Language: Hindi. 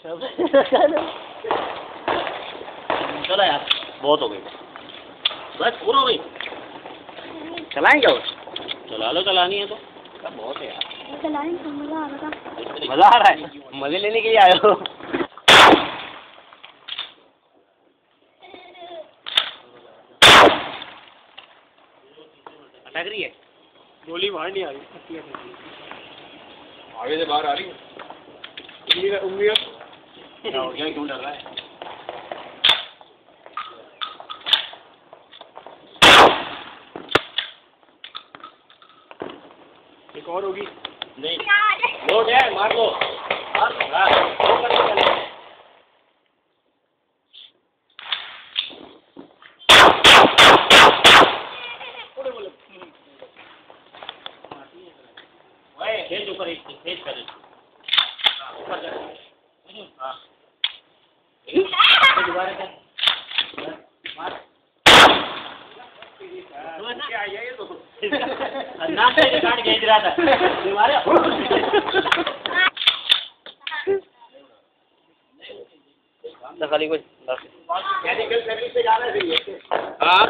चलो यार बहुत हो गई बस पूरा हो गई। चलाएंगे और चला लो चलानी है तो बहुत है यार चलाएंगे तो मजा आ रहा था। मजा आ रहा है मजे लेने के लिए आए हो। अटक रही है गोली बाहर नहीं आ रही आगे से बाहर आ रही है उंगलियां क्यों डर रहा है। एक और होगी नहीं लोड है मार लो खेल ऊपर खेल कर खाली कुछ हाँ